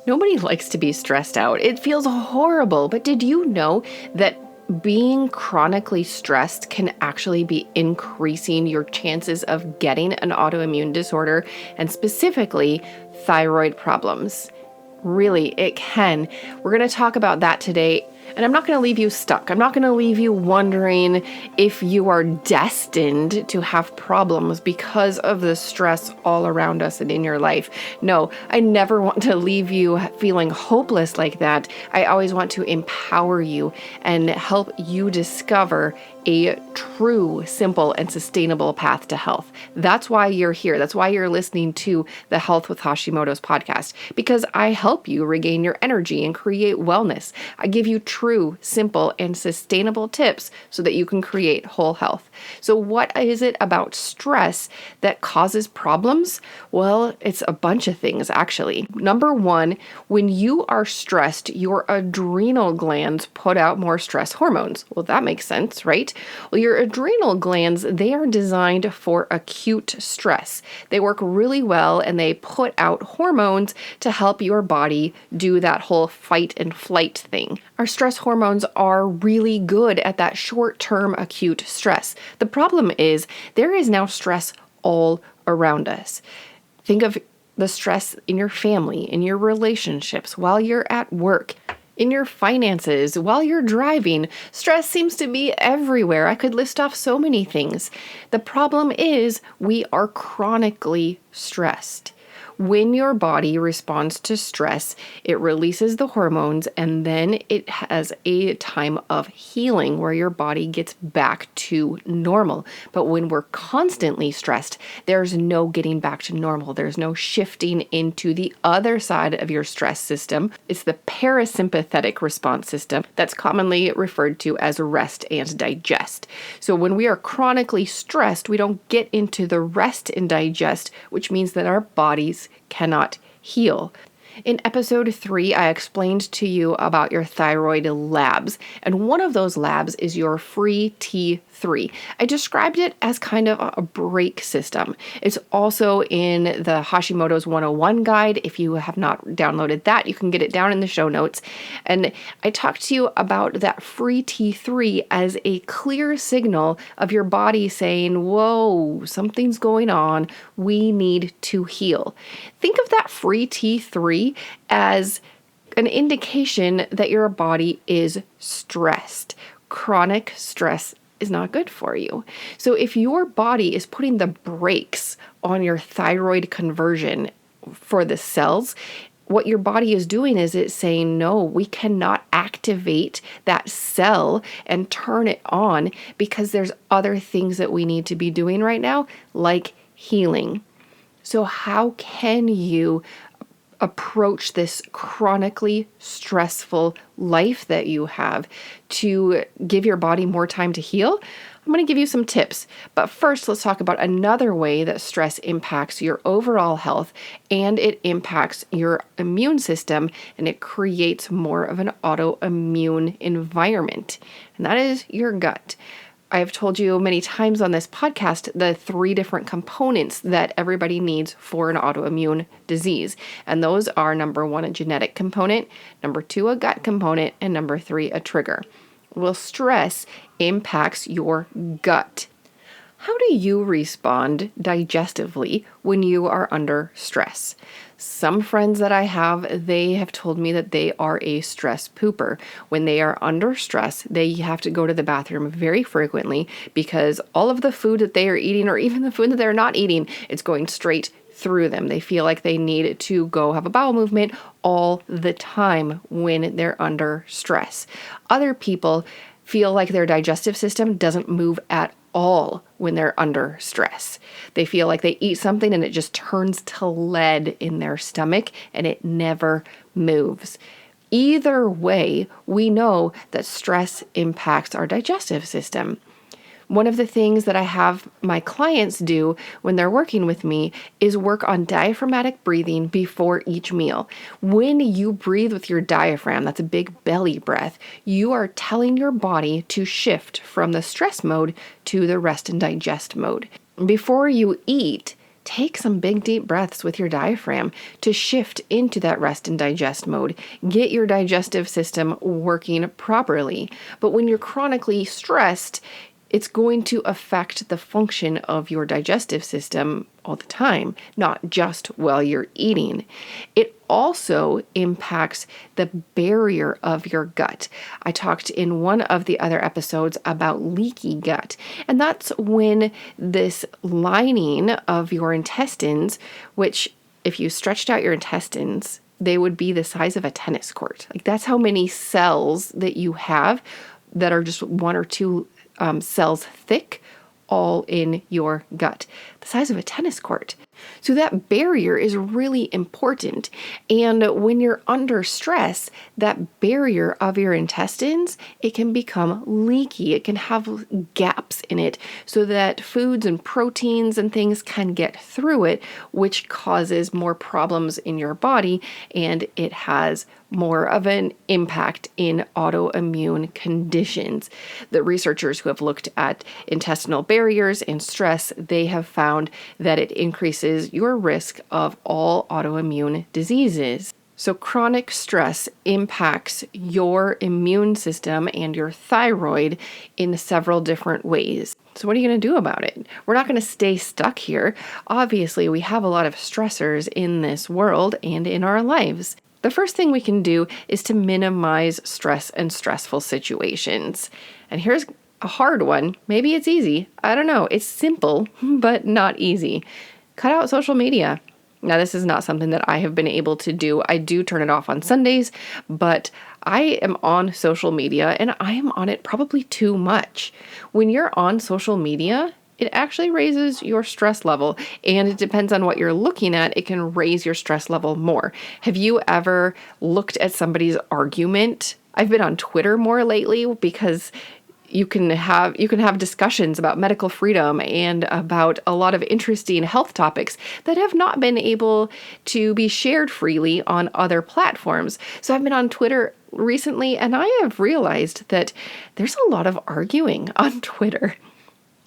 Nobody likes to be stressed out. It feels horrible. But did you know that being chronically stressed can actually be increasing your chances of getting an autoimmune disorder, and specifically thyroid problems? Really, it can. We're going to talk about that today. And I'm not going to leave you stuck. I'm not going to leave you wondering if you are destined to have problems because of the stress all around us and in your life. No, I never want to leave you feeling hopeless like that. I always want to empower you and help you discover a true, simple, and sustainable path to health. That's why you're here. That's why you're listening to the Health with Hashimoto's podcast, because I help you regain your energy and create wellness. I give you true, simple, and sustainable tips so that you can create whole health. So what is it about stress that causes problems? Well, it's a bunch of things, actually. Number one, when you are stressed, your adrenal glands put out more stress hormones. Well, that makes sense, right? Well, your adrenal glands, they are designed for acute stress. They work really well and they put out hormones to help your body do that whole fight and flight thing. Our stress hormones are really good at that short-term acute stress. The problem is there is now stress all around us. Think of the stress in your family, in your relationships, while you're at work, in your finances, while you're driving. Stress seems to be everywhere. I could list off so many things. The problem is we are chronically stressed. When your body responds to stress, it releases the hormones, and then it has a time of healing where your body gets back to normal. But when we're constantly stressed, there's no getting back to normal. There's no shifting into the other side of your stress system. It's the parasympathetic response system that's commonly referred to as rest and digest. So when we are chronically stressed, we don't get into the rest and digest, which means that our bodies cannot heal. In episode 3, I explained to you about your thyroid labs, and one of those labs is your free T3. I described it as kind of a brake system. It's also in the Hashimoto's 101 guide. If you have not downloaded that, you can get it down in the show notes. And I talked to you about that free T3 as a clear signal of your body saying, whoa, something's going on. We need to heal. Think of that free T3 as an indication that your body is stressed. Chronic stress is not good for you. So if your body is putting the brakes on your thyroid conversion for the cells, what your body is doing is it's saying, no, we cannot activate that cell and turn it on because there's other things that we need to be doing right now, like healing. So how can you approach this chronically stressful life that you have to give your body more time to heal? I'm going to give you some tips, but first let's talk about another way that stress impacts your overall health, and it impacts your immune system, and it creates more of an autoimmune environment, and that is your gut. I've told you many times on this podcast the 3 different components that everybody needs for an autoimmune disease. And those are number 1, a genetic component, number 2, a gut component, and number 3, a trigger. Well, stress impacts your gut. How do you respond digestively when you are under stress? Some friends that I have, they have told me that they are a stress pooper. When they are under stress, they have to go to the bathroom very frequently because all of the food that they are eating, or even the food that they're not eating, it's going straight through them. They feel like they need to go have a bowel movement all the time when they're under stress. Other people feel like their digestive system doesn't move at all when they're under stress. They feel like they eat something and it just turns to lead in their stomach and it never moves. Either way, we know that stress impacts our digestive system. One of the things that I have my clients do when they're working with me is work on diaphragmatic breathing before each meal. When you breathe with your diaphragm, that's a big belly breath, you are telling your body to shift from the stress mode to the rest and digest mode. Before you eat, take some big deep breaths with your diaphragm to shift into that rest and digest mode. Get your digestive system working properly. But when you're chronically stressed, it's going to affect the function of your digestive system all the time, not just while you're eating. It also impacts the barrier of your gut. I talked in one of the other episodes about leaky gut, and that's when this lining of your intestines, which if you stretched out your intestines, they would be the size of a tennis court. Like that's how many cells that you have that are just one or two cells thick, all in your gut, the size of a tennis court. So that barrier is really important. And when you're under stress, that barrier of your intestines, it can become leaky. It can have gaps in it so that foods and proteins and things can get through it, which causes more problems in your body, and it has more of an impact in autoimmune conditions. The researchers who have looked at intestinal barriers and stress, they have found that it increases your risk of all autoimmune diseases. So chronic stress impacts your immune system and your thyroid in several different ways. So what are you going to do about it? We're not going to stay stuck here. Obviously, we have a lot of stressors in this world and in our lives. The first thing we can do is to minimize stress and stressful situations. And here's a hard one. Maybe it's easy. I don't know. It's simple, but not easy. Cut out social media. Now, this is not something that I have been able to do. I do turn it off on Sundays, but I am on social media and I am on it probably too much. When you're on social media, it actually raises your stress level, and it depends on what you're looking at. It can raise your stress level more. Have you ever looked at somebody's argument? I've been on Twitter more lately because you can have discussions about medical freedom and about a lot of interesting health topics that have not been able to be shared freely on other platforms. So I've been on Twitter recently, and I have realized that there's a lot of arguing on Twitter.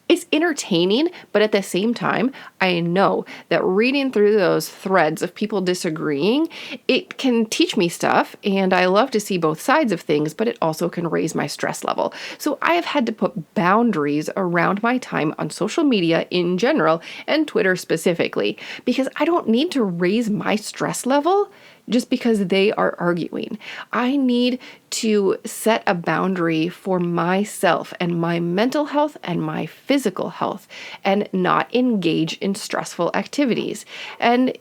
It's entertaining, but at the same time, I know that reading through those threads of people disagreeing, it can teach me stuff, and I love to see both sides of things, but it also can raise my stress level. So I have had to put boundaries around my time on social media in general, and Twitter specifically, because I don't need to raise my stress level just because they are arguing. I need to set a boundary for myself and my mental health and my physical health and not engage in stressful activities. And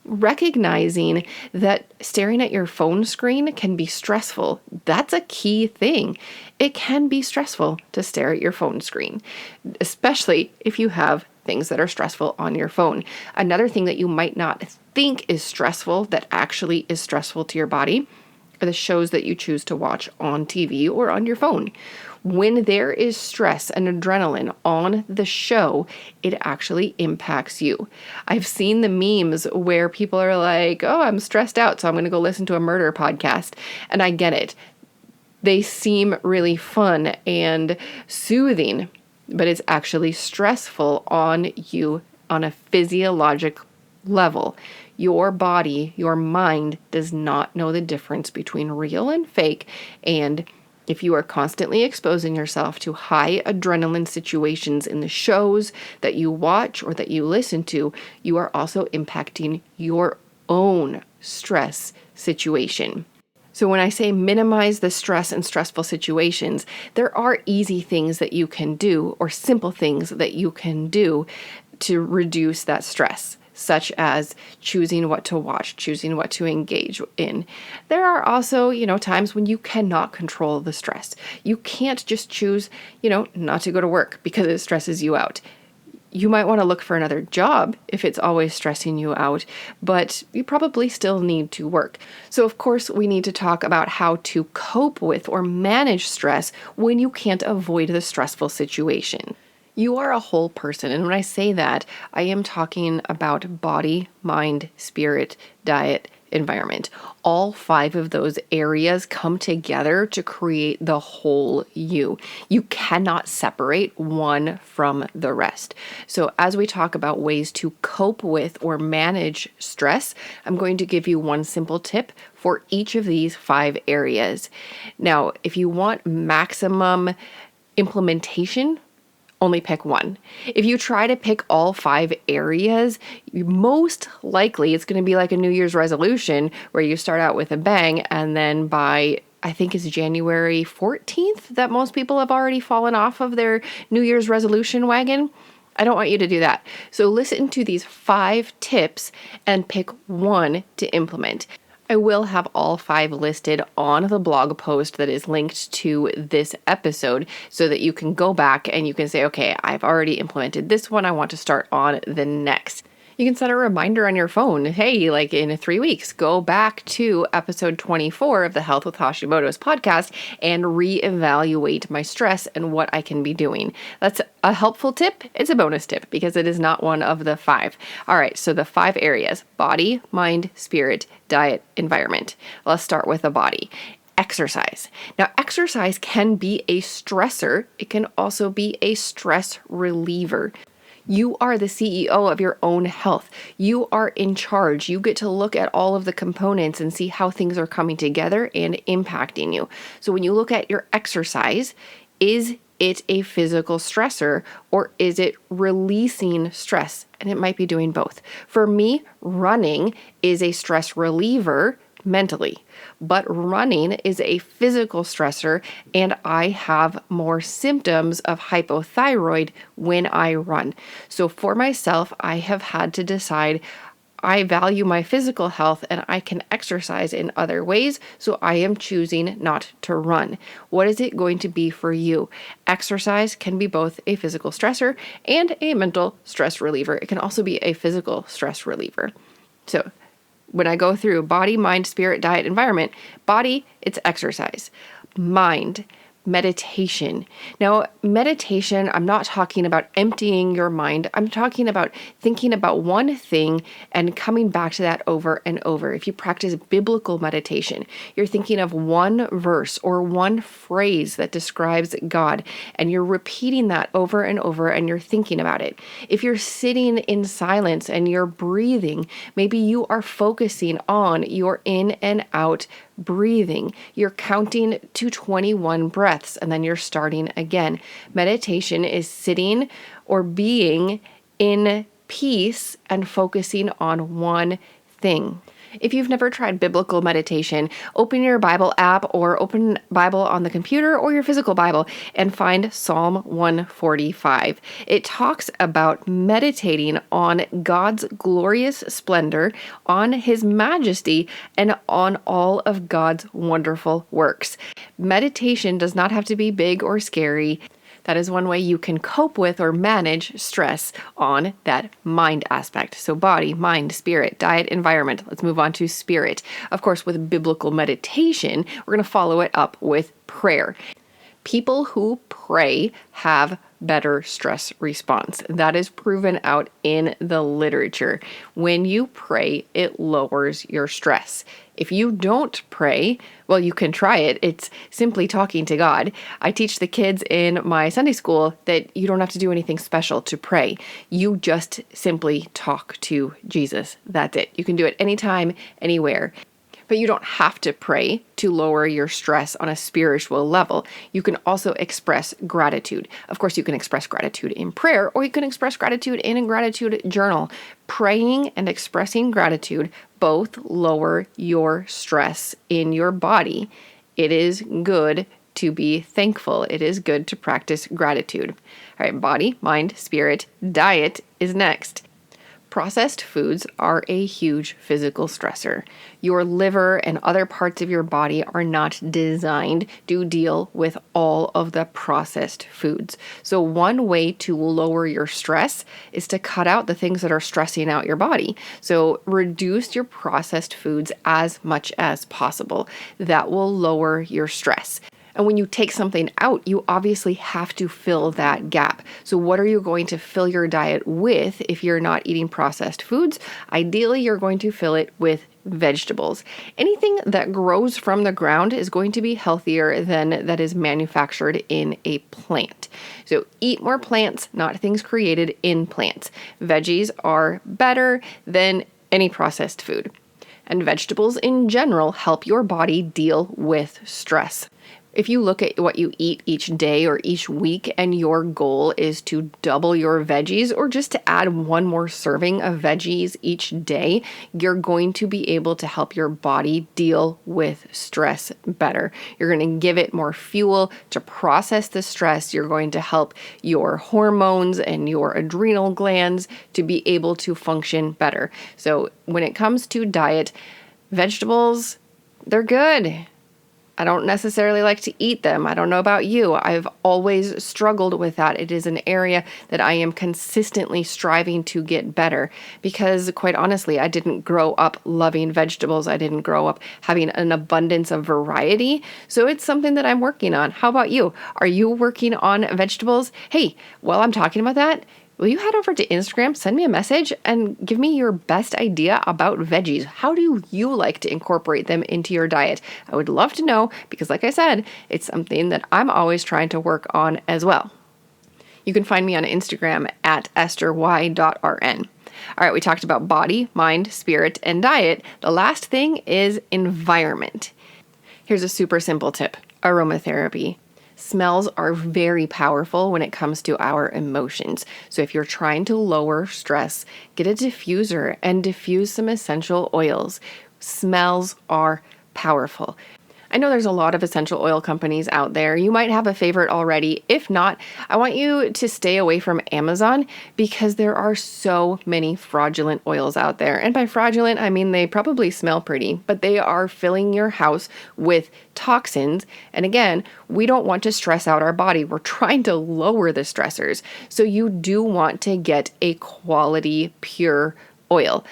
recognizing that staring at your phone screen can be stressful, that's a key thing. It can be stressful to stare at your phone screen, especially if you have things that are stressful on your phone. Another thing that you might not think is stressful that actually is stressful to your body are the shows that you choose to watch on TV or on your phone. When there is stress and adrenaline on the show, it actually impacts you. I've seen the memes where people are like, oh, I'm stressed out, so I'm going to go listen to a murder podcast. And I get it. They seem really fun and soothing, but it's actually stressful on you on a physiologic level. Your body, your mind does not know the difference between real and fake, and if you are constantly exposing yourself to high adrenaline situations in the shows that you watch or that you listen to, you are also impacting your own stress situation. So when I say minimize the stress and stressful situations, there are easy things that you can do or simple things that you can do to reduce that stress, such as choosing what to watch, choosing what to engage in. There are also, times when you cannot control the stress. You can't just choose, not to go to work because it stresses you out. You might want to look for another job if it's always stressing you out, but you probably still need to work. So of course, we need to talk about how to cope with or manage stress when you can't avoid the stressful situation. You are a whole person, and when I say that, I am talking about body, mind, spirit, diet, environment. All 5 of those areas come together to create the whole you. You cannot separate one from the rest. So as we talk about ways to cope with or manage stress, I'm going to give you one simple tip for each of these 5 areas. Now, if you want maximum implementation, only pick one. If you try to pick all 5 areas, most likely it's going to be like a New Year's resolution where you start out with a bang and then by I think it's January 14th that most people have already fallen off of their New Year's resolution wagon. I don't want you to do that. So listen to these 5 tips and pick one to implement. I will have all 5 listed on the blog post that is linked to this episode so that you can go back and you can say, okay, I've already implemented this one. I want to start on the next. You can set a reminder on your phone. Hey, like in 3 weeks, go back to episode 24 of the Health with Hashimoto's podcast and reevaluate my stress and what I can be doing. That's a helpful tip. It's a bonus tip because it is not one of the 5. All right, so the 5 areas: body, mind, spirit, diet, environment. Let's start with the body. Exercise. Now, exercise can be a stressor. It can also be a stress reliever. You are the CEO of your own health. You are in charge. You get to look at all of the components and see how things are coming together and impacting you. So when you look at your exercise, is it a physical stressor or is it releasing stress? And it might be doing both. For me, running is a stress reliever mentally, but running is a physical stressor and I have more symptoms of hypothyroid when I run. So for myself, I have had to decide I value my physical health and I can exercise in other ways, so I am choosing not to run. What is it going to be for you? Exercise can be both a physical stressor and a mental stress reliever. It can also be a physical stress reliever. So when I go through body, mind, spirit, diet, environment, body, it's exercise. Mind, meditation. Now, meditation, I'm not talking about emptying your mind. I'm talking about thinking about one thing and coming back to that over and over. If you practice biblical meditation, you're thinking of one verse or one phrase that describes God, and you're repeating that over and over, and you're thinking about it. If you're sitting in silence and you're breathing, maybe you are focusing on your in and out breathing. You're counting to 21 breaths and then you're starting again. Meditation is sitting or being in peace and focusing on one thing. If you've never tried biblical meditation, open your Bible app or open Bible on the computer or your physical Bible and find Psalm 145. It talks about meditating on God's glorious splendor, on His majesty, and on all of God's wonderful works. Meditation does not have to be big or scary. That is one way you can cope with or manage stress on that mind aspect. So body, mind, spirit, diet, environment. Let's move on to spirit. Of course, with biblical meditation, we're going to follow it up with prayer. People who pray have better stress response. That is proven out in the literature. When you pray, it lowers your stress. If you don't pray, well, you can try it. It's simply talking to God. I teach the kids in my Sunday school that you don't have to do anything special to pray. You just simply talk to Jesus. That's it. You can do it anytime, anywhere. But you don't have to pray to lower your stress on a spiritual level. You can also express gratitude. Of course, you can express gratitude in prayer, or you can express gratitude in a gratitude journal. Praying and expressing gratitude both lower your stress in your body. It is good to be thankful. It is good to practice gratitude. All right, body, mind, spirit, diet is next. Processed foods are a huge physical stressor. Your liver and other parts of your body are not designed to deal with all of the processed foods. So one way to lower your stress is to cut out the things that are stressing out your body. So reduce your processed foods as much as possible. That will lower your stress. And when you take something out, you obviously have to fill that gap. So what are you going to fill your diet with if you're not eating processed foods? Ideally, you're going to fill it with vegetables. Anything that grows from the ground is going to be healthier than that is manufactured in a plant. So eat more plants, not things created in plants. Veggies are better than any processed food. And vegetables in general help your body deal with stress. If you look at what you eat each day or each week and your goal is to double your veggies or just to add one more serving of veggies each day, you're going to be able to help your body deal with stress better. You're going to give it more fuel to process the stress. You're going to help your hormones and your adrenal glands to be able to function better. So when it comes to diet, vegetables, they're good. I don't necessarily like to eat them. I don't know about you. I've always struggled with that. It is an area that I am consistently striving to get better because, quite honestly, I didn't grow up loving vegetables. I didn't grow up having an abundance of variety. So it's something that I'm working on. How about you? Are you working on vegetables? Hey, while I'm talking about that, will you head over to Instagram, send me a message, and give me your best idea about veggies? How do you like to incorporate them into your diet? I would love to know because, like I said, it's something that I'm always trying to work on as well. You can find me on Instagram at estery.rn. All right, we talked about body, mind, spirit, and diet. The last thing is environment. Here's a super simple tip: aromatherapy. Smells are very powerful when it comes to our emotions. So if you're trying to lower stress, get a diffuser and diffuse some essential oils. Smells are powerful. I know there's a lot of essential oil companies out there. You might have a favorite already. If not, I want you to stay away from Amazon because there are so many fraudulent oils out there. And by fraudulent, I mean they probably smell pretty, but they are filling your house with toxins. And again, we don't want to stress out our body. We're trying to lower the stressors. So you do want to get a quality, pure oil.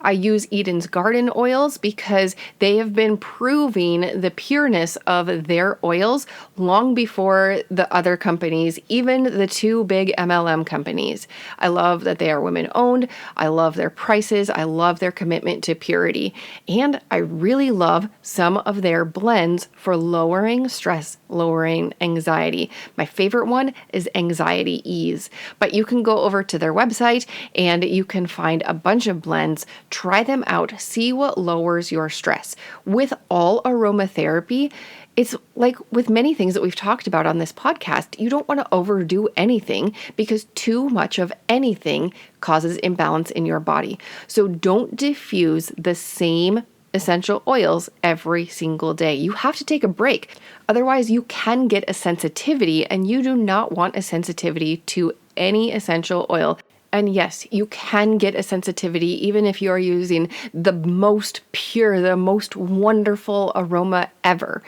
I use Eden's Garden oils because they have been proving the pureness of their oils long before the other companies, even the two big MLM companies. I love that they are women-owned. I love their prices. I love their commitment to purity. And I really love some of their blends for lowering stress, lowering anxiety. My favorite one is Anxiety Ease. But you can go over to their website and you can find a bunch of blends. Try them out. See what lowers your stress. With all aromatherapy, it's like with many things that we've talked about on this podcast, you don't want to overdo anything because too much of anything causes imbalance in your body. So don't diffuse the same essential oils every single day. You have to take a break. Otherwise, you can get a sensitivity, and you do not want a sensitivity to any essential oil. And yes, you can get a sensitivity even if you are using the most pure, the most wonderful aroma ever.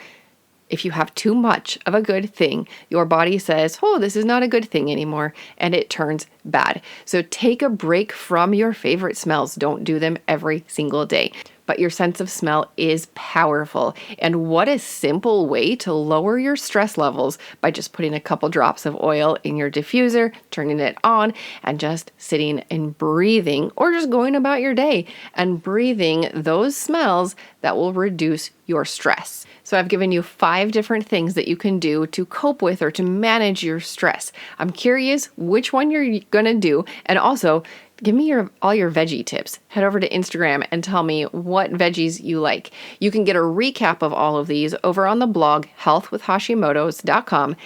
If you have too much of a good thing, your body says, oh, this is not a good thing anymore, and it turns bad. So take a break from your favorite smells. Don't do them every single day. But your sense of smell is powerful. And what a simple way to lower your stress levels by just putting a couple drops of oil in your diffuser, turning it on, and just sitting and breathing, or just going about your day and breathing those smells that will reduce your stress. So I've given you 5 different things that you can do to cope with or to manage your stress. I'm curious which one you're going to do. And also, give me all your veggie tips. Head over to Instagram and tell me what veggies you like. You can get a recap of all of these over on the blog, healthwithhashimotos.com.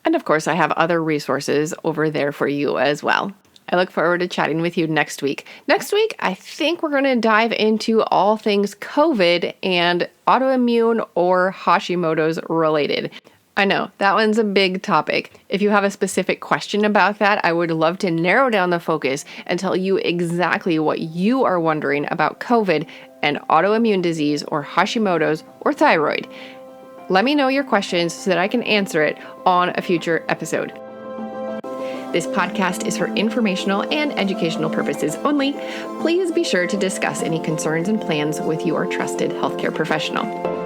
And of course, I have other resources over there for you as well. I look forward to chatting with you next week. Next week, I think we're going to dive into all things COVID and autoimmune or Hashimoto's related. I know, that one's a big topic. If you have a specific question about that, I would love to narrow down the focus and tell you exactly what you are wondering about COVID and autoimmune disease or Hashimoto's or thyroid. Let me know your questions so that I can answer it on a future episode. This podcast is for informational and educational purposes only. Please be sure to discuss any concerns and plans with your trusted healthcare professional.